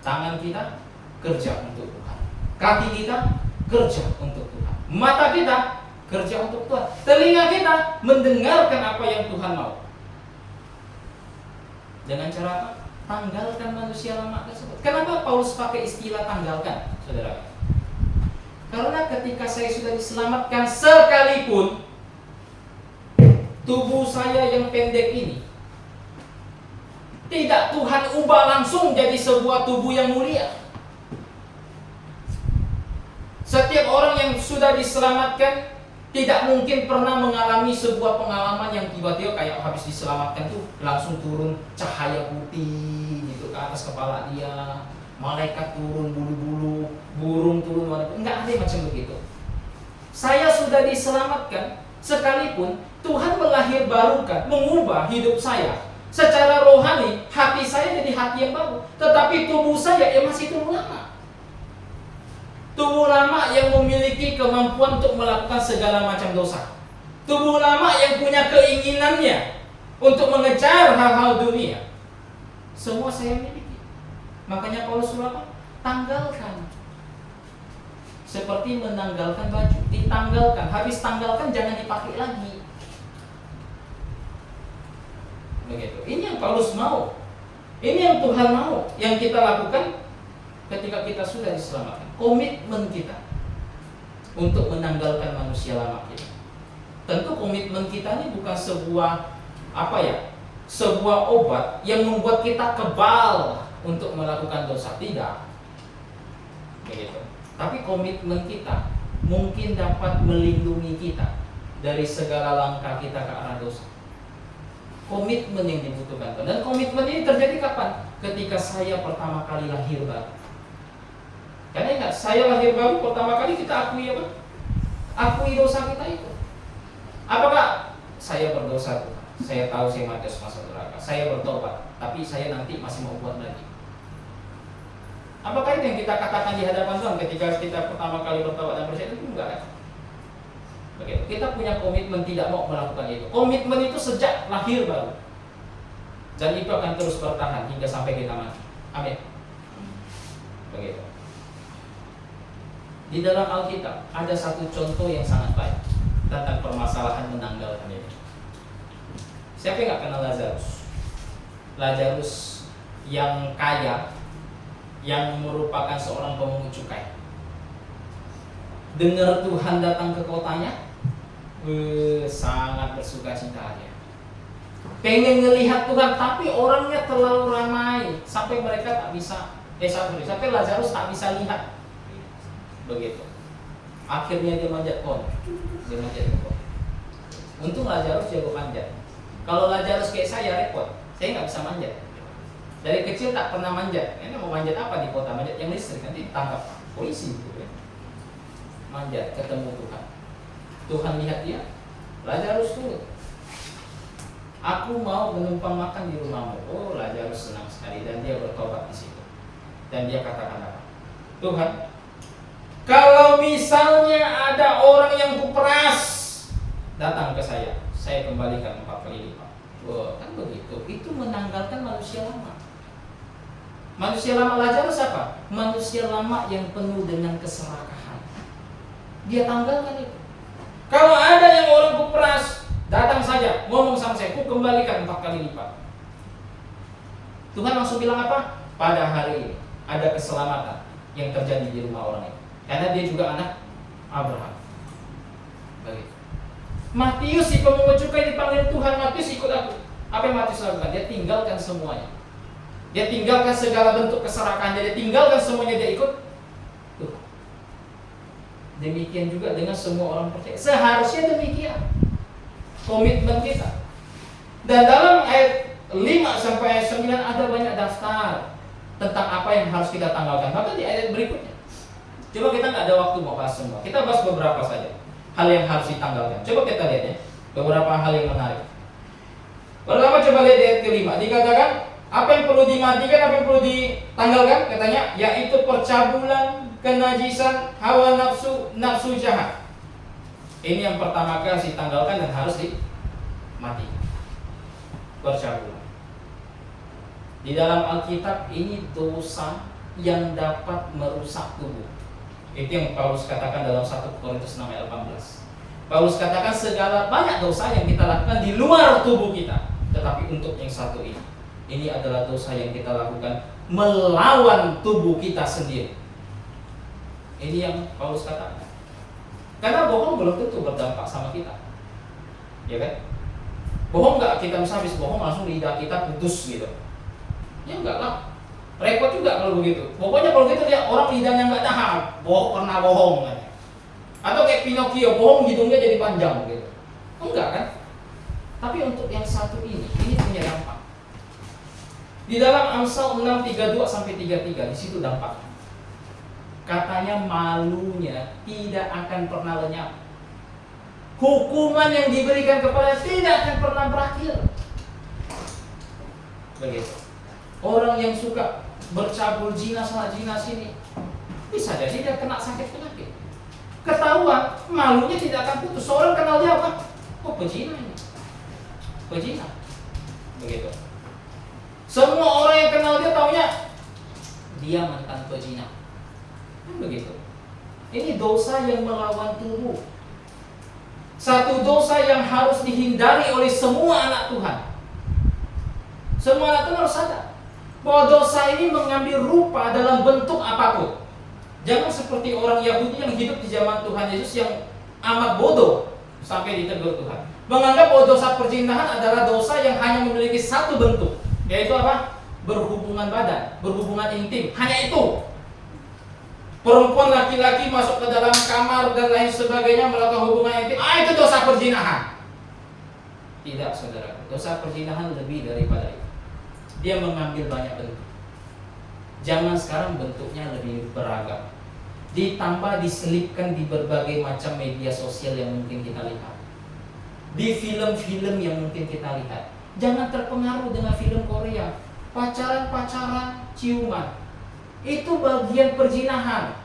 Tangan kita kerja untuk Tuhan. Kaki kita kerja untuk Tuhan. Mata kita kerja untuk Tuhan. Telinga kita mendengarkan apa yang Tuhan mau. Dengan cara apa? Tanggalkan manusia lama tersebut. Kenapa Paulus pakai istilah tanggalkan, saudara? Karena ketika saya sudah diselamatkan, sekalipun tubuh saya yang pendek ini tidak Tuhan ubah langsung jadi sebuah tubuh yang mulia. Setiap orang yang sudah diselamatkan tidak mungkin pernah mengalami sebuah pengalaman yang tiba-tiba kayak habis diselamatkan tuh langsung turun cahaya putih gitu ke atas kepala dia, malaikat turun bulu-bulu, burung turun warna. Enggak ada macam begitu. Saya sudah diselamatkan, sekalipun Tuhan melahirbarukan, mengubah hidup saya secara rohani, hati saya jadi hati yang baru, tetapi tubuh saya masih tubuh lama. Tubuh lama yang memiliki kemampuan untuk melakukan segala macam dosa. Tubuh lama yang punya keinginannya untuk mengejar hal-hal dunia. Semua saya miliki. Makanya Paulus apa? Tanggalkan. Seperti menanggalkan baju, ditanggalkan. Habis tanggalkan jangan dipakai lagi. Begitu. Ini yang Paulus mau. Ini yang Tuhan mau, yang kita lakukan ketika kita sudah diselamatkan. Komitmen kita untuk menanggalkan manusia lama kita. Tentu komitmen kita ini bukan sebuah sebuah obat yang membuat kita kebal untuk melakukan dosa, tidak. Begitu. Tapi komitmen kita mungkin dapat melindungi kita dari segala langkah kita ke arah dosa. Komitmen yang dibutuhkan. Dan komitmen ini terjadi kapan? Ketika saya pertama kali lahir baru. Karena ingat, saya lahir baru pertama kali kita akui apa? Akui dosa kita itu. Apakah saya berdosa? Saya tahu saya mati masuk neraka. Saya bertobat, tapi saya nanti masih mau buat lagi. Apakah itu yang kita katakan di hadapan Tuhan ketika kita pertama kali bertobat dan percaya? Itu enggak kan? Begitu. Kita punya komitmen tidak mau melakukan itu. Komitmen itu sejak lahir baru. Dan itu akan terus bertahan hingga sampai kita mati. Amin. Begitu. Di dalam Alkitab ada satu contoh yang sangat baik tentang permasalahan menanggalkan ini. Siapa yang nggak kenal Lazarus? Lazarus yang kaya, yang merupakan seorang pemungut cukai. Dengar Tuhan datang ke kotanya, sangat bersuka cita dia. Pengen ngelihat Tuhan, tapi orangnya terlalu ramai sampai mereka tak bisa, sampai Lazarus tak bisa lihat. Begitu. Akhirnya dia manjat pohon. Dia manjat ke pohon. Untung Lazarus jago manjat. Kalau Lazarus kayak saya repot. Saya nggak bisa manjat. Dari kecil tak pernah manjat. Ini mau manjat apa di kota? Manjat yang listrik, nanti ditangkap polisi gitu ya. Manjat ketemu Tuhan. Tuhan lihat dia, Lazarus turun. Aku mau menumpang makan di rumahmu. Oh, Lazarus senang sekali dan dia bertobat di situ. Dan dia katakan apa? Tuhan, kalau misalnya ada orang yang kuperas datang ke saya kembalikan 4 kali lipat. Wah, kan begitu. Itu menanggalkan manusia lama. Manusia lama Lazarus apa? Manusia lama yang penuh dengan keserakahan. Dia tanggalkan itu. Kalau ada yang orang kuperas, datang saja, ngomong sama saya, ku kembalikan 4 kali lipat. Tuhan langsung bilang apa? Pada hari ini ada keselamatan yang terjadi di rumah orang ini. Karena dia juga anak Abraham. Begitu. Matius si pemungut cukai dipanggil Tuhan, Matius ikut aku. Apa yang Matius lakukan? Dia tinggalkan semuanya. Dia tinggalkan segala bentuk keserakahan, dia tinggalkan semuanya, dia ikut Tuhan. Demikian juga dengan semua orang percaya. Seharusnya demikian komitmen kita. Dan dalam ayat 5 sampai ayat 9 ada banyak daftar tentang apa yang harus kita tanggalkan. Bahkan di ayat berikutnya. Coba kita nggak ada waktu mau bahas semua. Kita bahas beberapa saja hal yang harus ditanggalkan. Coba kita lihat ya, beberapa hal yang menarik. Pertama coba lihat di ayat ke-5. Dikatakan apa yang perlu dimatikan, apa yang perlu ditanggalkan? Katanya yaitu percabulan, kenajisan, hawa nafsu, nafsu jahat. Ini yang pertama kali harus ditanggalkan dan harus dimatikan. Percabulan. Di dalam Alkitab ini dosa yang dapat merusak tubuh. Itu yang Paulus katakan dalam 1 Korintus 6 ayat 18. Paulus katakan segala banyak dosa yang kita lakukan di luar tubuh kita, tetapi untuk yang satu ini adalah dosa yang kita lakukan melawan tubuh kita sendiri. Ini yang Paulus katakan. Karena bohong belum tentu berdampak sama kita, ya kan? Bohong nggak kita bisa habis bohong langsung lidah kita putus gitu. Ya enggak lah. Repot juga kalau begitu. Pokoknya kalau gitu dia orang lidahnya nggak tahan, pernah bohong kan. Atau kayak Pinocchio, bohong hidungnya jadi panjang gitu. Enggak kan? Tapi untuk yang satu ini punya dampak. Di dalam Amsal 6:32 sampai 33 di situ dampaknya. Katanya malunya tidak akan pernah lenyap. Hukuman yang diberikan kepada tidak akan pernah berakhir. Begitu. Orang yang suka bercabul zina sana zina sini, bisa jadi dia kena sakit penyakit. Ketahuan, malunya tidak akan putus. Seorang kenal dia apa? Oh, pezina ini. Pezina. Begitu. Semua orang yang kenal dia taunya dia mantan pezina. Begitu. Ini dosa yang melawan tubuh. Satu dosa yang harus dihindari oleh semua anak Tuhan. Semua anak Tuhan harus sadar bahwa dosa ini mengambil rupa dalam bentuk apapun. Jangan seperti orang Yahudi yang hidup di zaman Tuhan Yesus yang amat bodoh sampai ditegur Tuhan. Menganggap bahwa dosa perzinahan adalah dosa yang hanya memiliki satu bentuk, yaitu apa? Berhubungan badan, berhubungan intim. Hanya itu. Perempuan laki-laki masuk ke dalam kamar dan lain sebagainya melakukan hubungan intim. Itu dosa perzinahan. Tidak, saudara. Dosa perzinahan lebih daripada itu. Dia mengambil banyak bentuk. Zaman sekarang bentuknya lebih beragam. Ditambah diselipkan di berbagai macam media sosial yang mungkin kita lihat. Di film-film yang mungkin kita lihat. Jangan terpengaruh dengan film Korea. Pacaran-pacaran, ciuman. Itu bagian perzinahan.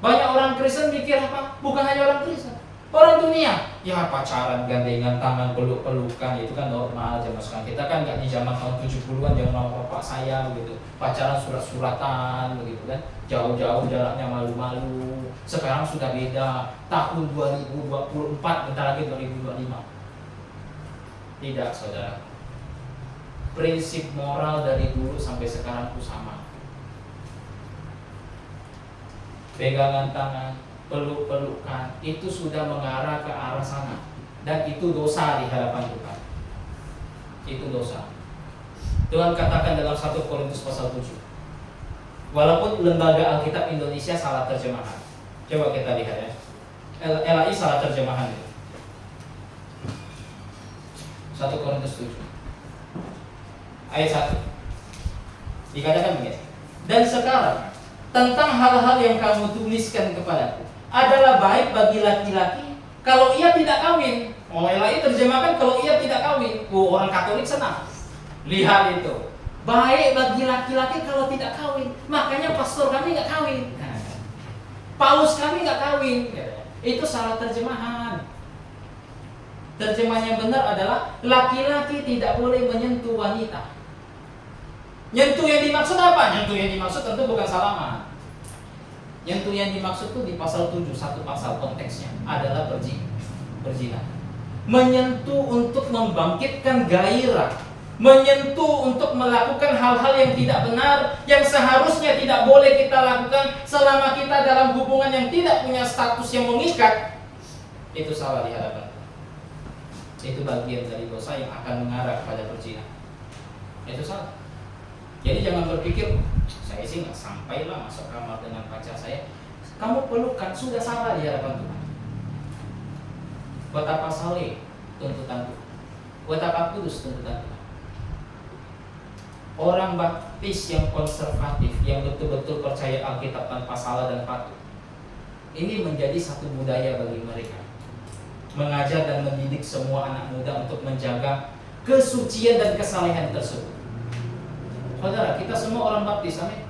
Banyak orang Kristen mikir apa? Bukan hanya orang Kristen, orang dunia. Ya pacaran, gandengan tangan, peluk-pelukan, itu kan normal zaman sekarang. Kita kan nggak di zaman tahun 70-an, zaman bapak saya begitu. Pacaran surat-suratan begitu kan. Jauh-jauh jaraknya malu-malu. Sekarang sudah beda. Tahun 2024, bentar lagi 2025. Tidak, saudara. Prinsip moral dari dulu sampai sekarang itu sama. Pegangan tangan, peluk-pelukan, itu sudah mengarah ke arah sana. Dan itu dosa di hadapan Tuhan. Itu dosa. Tuhan katakan dalam 1 Korintus pasal 7. Walaupun lembaga Alkitab Indonesia salah terjemahan, Coba kita lihat ya. LAI salah terjemahan itu. 1 Korintus 7 ayat 1 dikatakan begini. Dan sekarang tentang hal-hal yang kamu tuliskan kepadaku adalah baik bagi laki-laki kalau ia tidak kawin. LAI terjemahkan kalau ia tidak kawin. Orang Katolik senang. Lihat itu. Baik bagi laki-laki kalau tidak kawin. Makanya pastor kami nggak kawin. Paus kami nggak kawin. Itu salah terjemahan. Terjemahan yang benar adalah laki-laki tidak boleh menyentuh wanita. Nyentuh yang dimaksud apa? Nyentuh yang dimaksud tentu bukan salaman. Nyentuh yang dimaksud itu di pasal 7, satu pasal konteksnya adalah berzina. Menyentuh untuk membangkitkan gairah, menyentuh untuk melakukan hal-hal yang tidak benar, yang seharusnya tidak boleh kita lakukan selama kita dalam hubungan yang tidak punya status yang mengikat. Itu salah di hadapan Tuhan. Itu bagian dari dosa yang akan mengarah pada berzina. Itu salah. Jadi jangan berpikir saya sih nggak sampai lah masuk kamar dengan pacar saya. Kamu pelukan, sudah salah di hadapan Tuhan. Betapa saleh tuntutan Tuhan, betapa kudus tuntutan Tuhan. Orang baptis yang konservatif, yang betul-betul percaya Alkitab tanpa salah dan patut, ini menjadi satu budaya bagi mereka. Mengajar dan mendidik semua anak muda untuk menjaga kesucian dan kesalehan tersebut. Saudara, kita semua orang baptis, amin.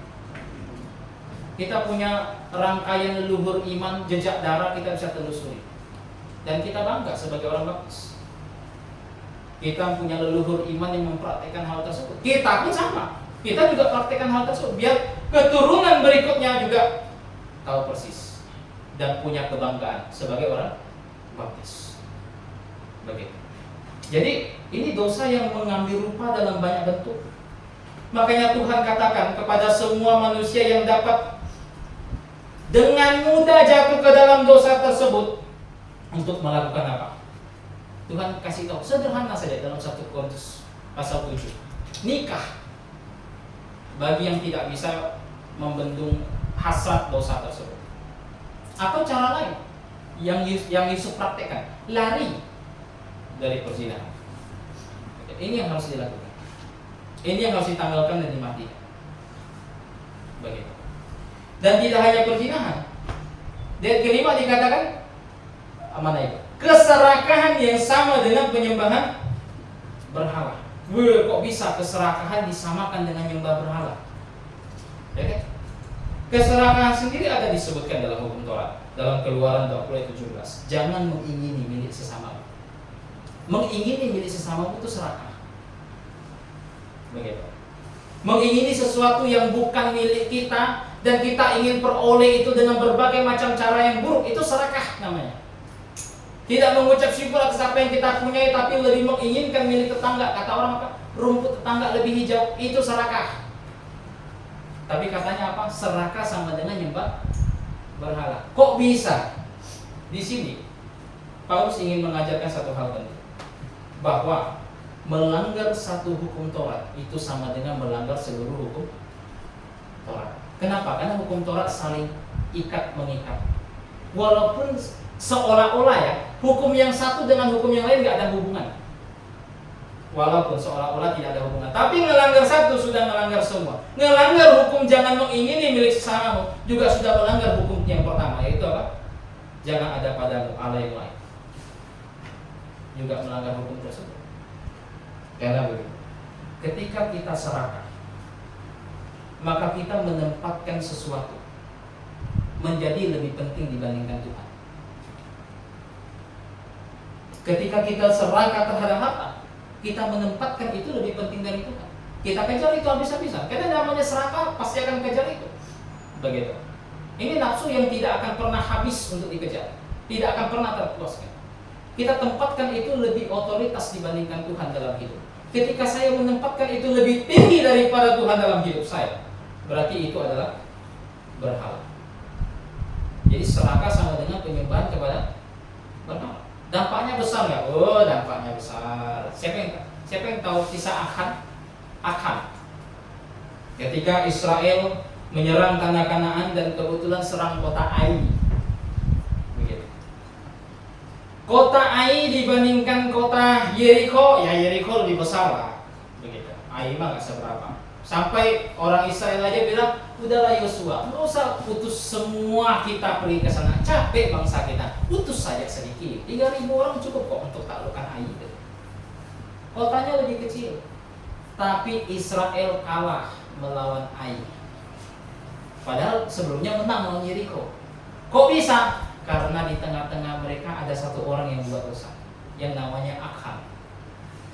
Kita punya rangkaian leluhur iman, jejak darah kita bisa telusuri. Dan kita bangga sebagai orang baptis. Kita punya leluhur iman yang mempraktikkan hal tersebut. Kita pun sama. Kita juga praktikkan hal tersebut. Biar keturunan berikutnya juga tahu persis. Dan punya kebanggaan sebagai orang baptis. Begitu. Jadi ini dosa yang mengambil rupa dalam banyak bentuk. Makanya Tuhan katakan kepada semua manusia yang dapat dengan mudah jatuh ke dalam dosa tersebut untuk melakukan apa? Tuhan kasih tahu sederhana saja dalam 1 Korintus pasal 7. Nikah bagi yang tidak bisa membendung hasrat dosa tersebut. Atau cara lain yang Yesus praktekkan, lari dari perzinahan. Ini yang harus dilakukan. Ini yang harus ditanggalkan dan dimatikan. Begitu. Dan tidak hanya perzinahan. Ayat kelima dikatakan mana itu? Keserakahan yang sama dengan penyembahan berhala. Kok bisa keserakahan disamakan dengan menyembah berhala? Ya kan? Keserakahan sendiri ada disebutkan dalam hukum Taurat, dalam Keluaran 20:17. Jangan mengingini milik sesamamu. Mengingini milik sesamamu itu serakah. Begitu. Mengingini sesuatu yang bukan milik kita dan kita ingin peroleh itu dengan berbagai macam cara yang buruk, itu serakah namanya. Tidak mengucap syukur atas apa yang kita punyai, tapi lebih menginginkan milik tetangga. Kata orang apa? Rumput tetangga lebih hijau, itu serakah. Tapi katanya apa? Serakah sama dengan nyembah berhala. Kok bisa? Di sini Paulus ingin mengajarkan satu hal penting, bahwa melanggar satu hukum Taurat itu sama dengan melanggar seluruh hukum Taurat. Kenapa? Karena hukum Taurat saling mengikat. Walaupun seolah-olah ya, hukum yang satu dengan hukum yang lain nggak ada hubungan. Walaupun seolah-olah tidak ada hubungan, tapi melanggar satu sudah melanggar semua. Melanggar hukum jangan mengingini milik sesamamu juga sudah melanggar hukum yang pertama, yaitu apa? Jangan ada padamu Allah yang lain. Juga melanggar hukum tersebut. Karena begitu, ketika kita serakah, maka kita menempatkan sesuatu menjadi lebih penting dibandingkan Tuhan. Ketika kita serakah terhadap harta, kita menempatkan itu lebih penting dari Tuhan. Kita kejar itu habis-habisan. Karena namanya serakah pasti akan kejar itu. Begitu. Ini nafsu yang tidak akan pernah habis untuk dikejar, tidak akan pernah terpuaskan. Kita tempatkan itu lebih otoritas dibandingkan Tuhan dalam hidup. Ketika saya menempatkan itu lebih tinggi daripada Tuhan dalam hidup saya, berarti itu adalah berhala. Jadi serakah sama dengan penyembahan kepada berhala. Dampaknya besar nggak? Oh, dampaknya besar. Siapa yang tahu kisah Akan? Ketika Israel menyerang tanah Kanaan dan kebetulan serang kota Ai. Kota Ai dibandingkan kota Yeriko, ya Yeriko lebih besar lah. Begitu. Ai mah nggak seberapa. Sampai orang Israel aja bilang, udahlah Yosua, nggak usah putus semua kita pergi ke sana. Capek bangsa kita, putus saja sedikit. 3.000 orang cukup kok untuk taklukkan Ai. Kotanya lebih kecil, tapi Israel kalah melawan Ai. Padahal sebelumnya menang melawan Yeriko. Kok bisa? Karena di tengah-tengah mereka ada satu orang yang buat dosa, yang namanya Akhan.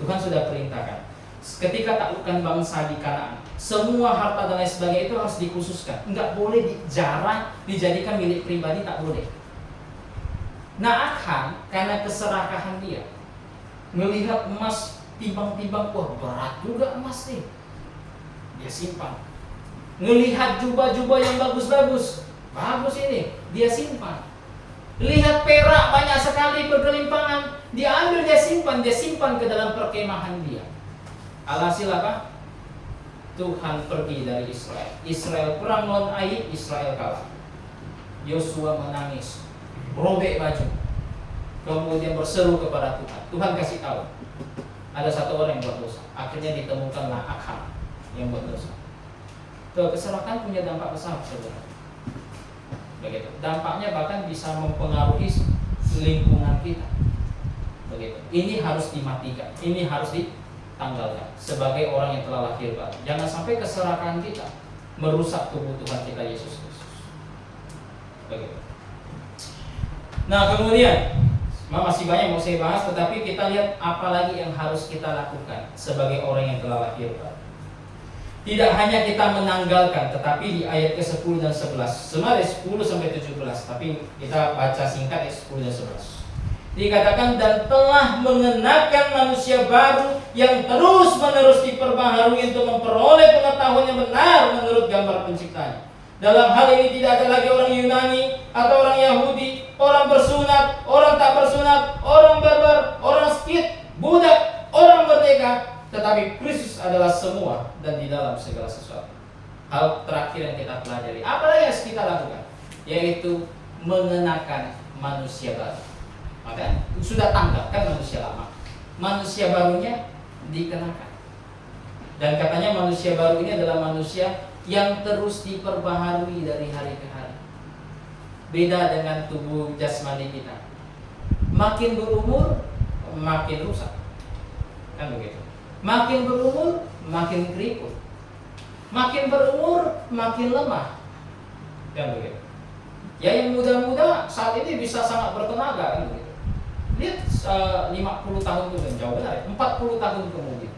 Tuhan sudah perintahkan, ketika taklukkan bangsa di Kanaan, semua harta dan lain sebagainya itu harus dikhususkan. Enggak boleh dijarah, dijadikan milik pribadi, tak boleh. Nah Akhan, karena keserakahan dia, melihat emas timbang-timbang, wah berat juga emas nih, dia simpan. Melihat jubah-jubah yang bagus-bagus, bagus ini, dia simpan. Lihat perak banyak sekali bergelimpangan, dia ambil, dia simpan ke dalam perkemahan dia. Alhasil apa? Tuhan pergi dari Israel. Israel perang melawan Ai, Israel kalah. Yosua menangis, robek baju, kemudian berseru kepada Tuhan. Tuhan kasih tahu, ada satu orang yang buat dosa. Akhirnya ditemukanlah Akhan yang buat dosa. Tuh, kesalahan punya dampak besar sebenarnya. Begitu. Dampaknya bahkan bisa mempengaruhi lingkungan kita. Begitu. Ini harus dimatikan, ini harus ditanggalkan sebagai orang yang telah lahir baru. Jangan sampai keserakahan kita merusak kebutuhan kita Yesus Kristus. Begitu. Nah kemudian masih banyak mau saya bahas, tetapi kita lihat apa lagi yang harus kita lakukan sebagai orang yang telah lahir baru. Tidak hanya kita menanggalkan, tetapi di ayat ke-10 dan 11, sebenarnya 10 sampai 17, tapi kita baca singkat ayat 10 dan 11. Dikatakan, dan telah mengenakan manusia baru yang terus-menerus diperbaharui untuk memperoleh pengetahuan yang benar menurut gambar penciptanya. Dalam hal ini tidak ada lagi orang Yunani atau orang Yahudi, orang bersunat, orang tak bersunat, orang barbar, orang skit, budak, orang merdeka, tetapi Kristus adalah semua dan di dalam segala sesuatu. Hal terakhir yang kita pelajari, apa yang harus kita lakukan? Yaitu mengenakan manusia baru. Maka sudah tanggalkan manusia lama, manusia barunya dikenakan. Dan katanya manusia baru ini adalah manusia yang terus diperbaharui dari hari ke hari. Beda dengan tubuh jasmani kita, makin berumur makin rusak, kan begitu. Makin berumur, makin keriput. Makin berumur, makin lemah. Dan begitu. Ya yang muda-muda saat ini bisa sangat bertenaga, kan begitu. Lihat 50 tahun kemudian, jauh benar, 40 tahun kemudian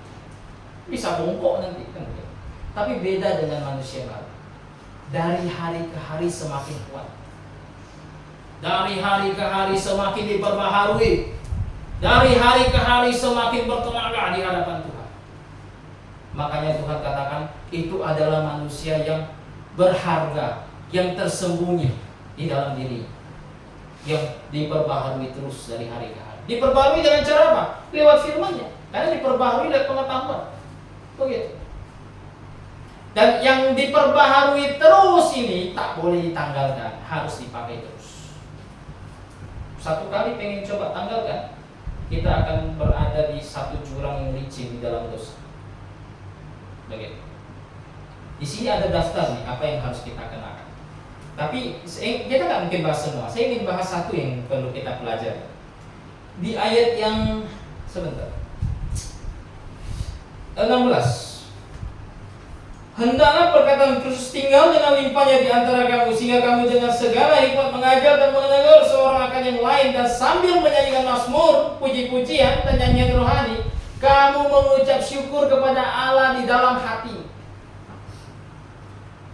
bisa bongkok nanti, kan begitu. Tapi beda dengan manusia baru. Dari hari ke hari semakin kuat. Dari hari ke hari semakin diperbaharui. Dari hari ke hari semakin bertenaga di hadapan Tuhan. Makanya Tuhan katakan itu adalah manusia yang berharga, yang tersembunyi di dalam diri, yang diperbaharui terus dari hari ke hari. Diperbaharui dengan cara apa? Lewat firman-Nya. Karena diperbaharui lewat pengetahuan. Begitu. Dan yang diperbaharui terus ini tak boleh ditanggalkan, harus dipakai terus. Satu kali pengen coba tanggalkan, kita akan berada di satu jurang yang licin di dalam dosa. Begitu. Di sini ada daftar nih apa yang harus kita kenakan. Tapi kita nggak mungkin bahas semua. Saya ingin bahas satu yang perlu kita pelajari. Di ayat yang 16. Hendaklah perkataan Kristus tinggal dengan limpahnya di antara kamu, sehingga kamu dengan segala hikmat mengajar dan menegur seorang akan yang lain, dan sambil menyanyikan mazmur, puji-pujian dan nyanyian rohani, kamu mengucap syukur kepada Allah di dalam hati.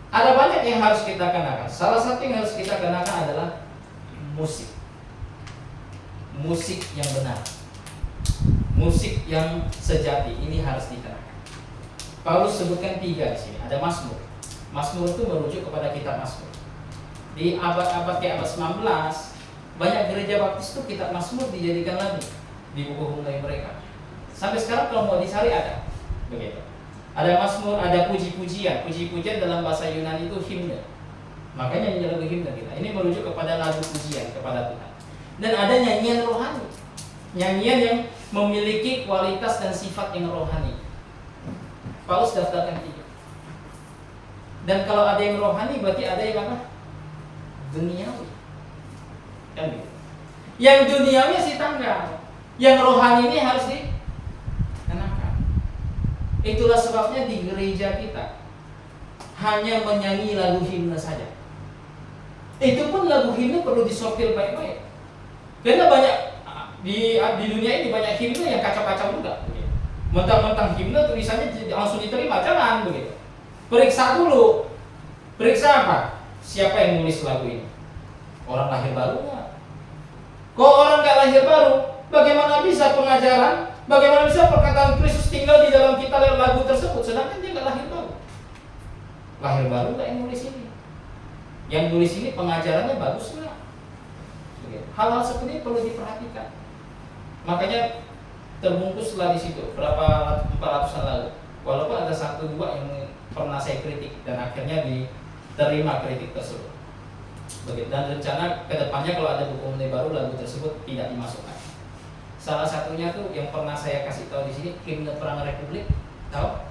Ada banyak yang harus kita kenakan. Salah satu yang harus kita kenakan adalah musik. Musik yang benar, musik yang sejati, ini harus dikenakan. Paulus sebutkan 3 di sini. Ada mazmur. Mazmur itu merujuk kepada kitab Mazmur. Di abad-abad ke abad 19, banyak gereja baptis itu kitab Mazmur dijadikan lagu di buku mulai mereka. Sampai sekarang kalau mau dicari ada. Begitu. Ada mazmur, ada puji-pujian. Puji-pujian dalam bahasa Yunani itu himne. Makanya nyanyi lagu himne kita. Ini merujuk kepada lagu pujian kepada Tuhan. Dan ada nyanyian rohani. Nyanyian yang memiliki kualitas dan sifat yang rohani. Paulus daftarkan 3. Dan kalau ada yang rohani berarti ada yang apa? Duniawi. Kan gitu. Yang duniawi sih tanggal. Yang rohani ini harus dikenakan. Itulah sebabnya di gereja kita hanya menyanyi lagu himne saja. Itu pun lagu himne perlu disortir baik-baik. Karena banyak di dunia ini banyak himne yang kacau-kacau juga. Mentang-mentang himne tulisannya langsung diterima, jangan begitu. Periksa dulu. Periksa apa? Siapa yang nulis lagu ini? Orang lahir baru nggak? Kalau orang nggak lahir baru, bagaimana bisa pengajaran? Bagaimana bisa perkataan Kristus tinggal di dalam kita lewat lagu tersebut? Sedangkan dia nggak lahir baru. Lahir baru nggak yang nulis ini? Yang nulis ini pengajarannya bagus nggak? Hal-hal seperti ini perlu diperhatikan. Makanya terbungkuslah di situ berapa 400-an lalu. Walaupun ada 1-2 yang pernah saya kritik dan akhirnya diterima kritik tersebut. Begitu. Dan rencana kedepannya kalau ada buku himne baru lagu tersebut tidak dimasukkan. Salah satunya tuh yang pernah saya kasih tahu di sini himne Perang Republik, tahu?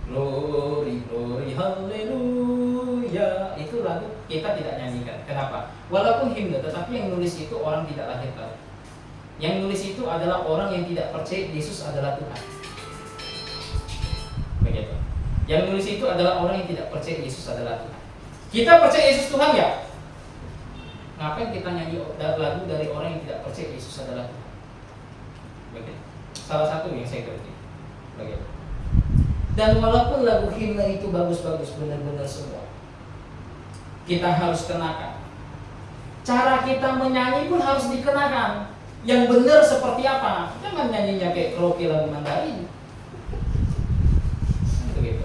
Glory, glory, haleluya. Itu lagu kita tidak nyanyikan. Kenapa? Walaupun himne, tetapi yang nulis itu orang tidak lahir baru. Yang nulis itu adalah orang yang tidak percaya Yesus adalah Tuhan. Begitu. Yang nulis itu adalah orang yang tidak percaya Yesus adalah Tuhan. Kita percaya Yesus Tuhan ya? Ngapain kita nyanyi lagu dari orang yang tidak percaya Yesus adalah Tuhan? Begitu. Salah satu yang saya kritik. Begitu. Dan walaupun lagu himne itu bagus-bagus benar-benar semua, kita harus kenakan. Cara kita menyanyi pun harus dikenakan. Yang benar seperti apa? Jangan nyanyinya kayak karaoke lagu Mandarin. Begitu.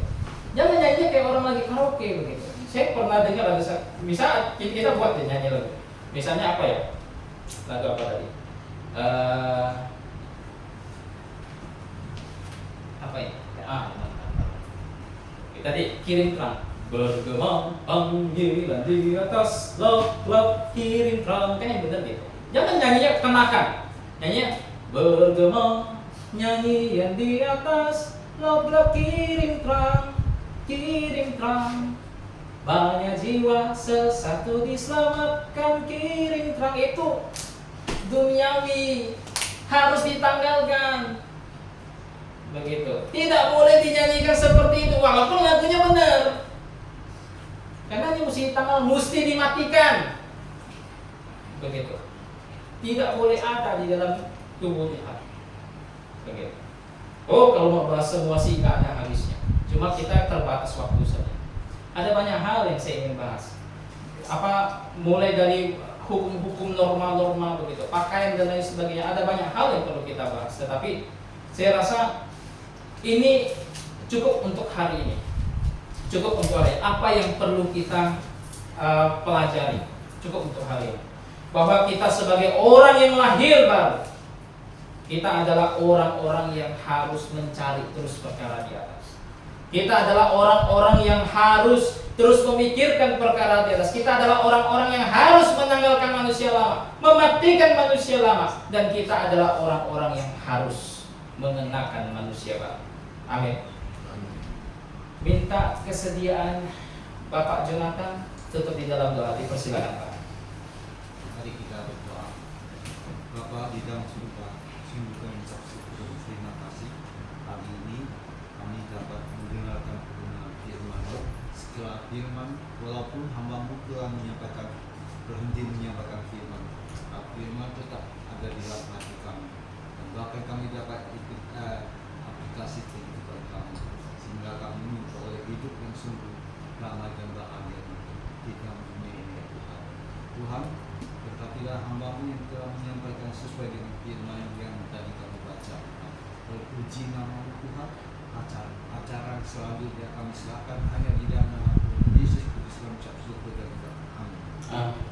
Jangan nyanyinya kayak orang lagi karaoke begitu. Saya pernah dengar ada bisa kita buat deh nyanyi lagu. Misalnya apa ya? Lagu apa tadi? Apa ya? Tadi kirim terang. Bergema panggilan di atas lap kirim terang. Kan yang benar gitu. Jangan nyanyinya kenakan. Nyanyinya bergema nyanyian di atas lap kirim terang. Kirim terang. Banyak jiwa sesatu diselamatkan, kirim terang. Itu duniawi, harus ditanggalkan. Begitu. Tidak boleh dinyanyikan seperti itu walaupun lagunya benar. Karena ini mesti ditanggal, mesti dimatikan. Begitu. Tidak boleh ada di dalam tubuh kita. Begitu. Oh, kalau mau bahas semua sih nggak ada habisnya. Cuma kita terbatas waktu saja. Ada banyak hal yang saya ingin bahas. Mulai dari hukum-hukum normal-normal begitu, pakaian dan lain sebagainya. Ada banyak hal yang perlu kita bahas. Tetapi saya rasa ini cukup untuk hari ini. Cukup untuk hari ini. Apa yang perlu kita pelajari? Cukup untuk hari ini. Bahwa kita sebagai orang yang lahir baru, kita adalah orang-orang yang harus mencari terus perkara di atas. Kita adalah orang-orang yang harus terus memikirkan perkara di atas. Kita adalah orang-orang yang harus menanggalkan manusia lama, mematikan manusia lama, dan kita adalah orang-orang yang harus mengenakan manusia baru. Amin. Minta kesediaan Bapak Jonathan tutup di dalam doa. Dipersilakan Pak. Mari kita berdoa. Bapa di dalam surga, sungguh kami mengucap syukur dan terima kasih hari ini kami dapat mendengarkan kebenaran firman-Mu. Setelah firman, walaupun hamba-Mu telah berhenti menyampaikan firman, firman tetap ada di dalam hati kami, dan bahkan kami dapat aplikasi kehidupan kami, sehingga kami memperoleh hidup yang sungguh damai dan bahagia di dalam dunia ini, ya Tuhan. Tuhan, berkatilah hamba-Mu yang telah menyampaikan sesuai dengan firman yang tadi kami baca. Terpuji nama-Mu Tuhan. Acara selanjutnya kami serahkan hanya di dalam nama Yesus Kristus, kami ucap syukur dan berdoa. Amin.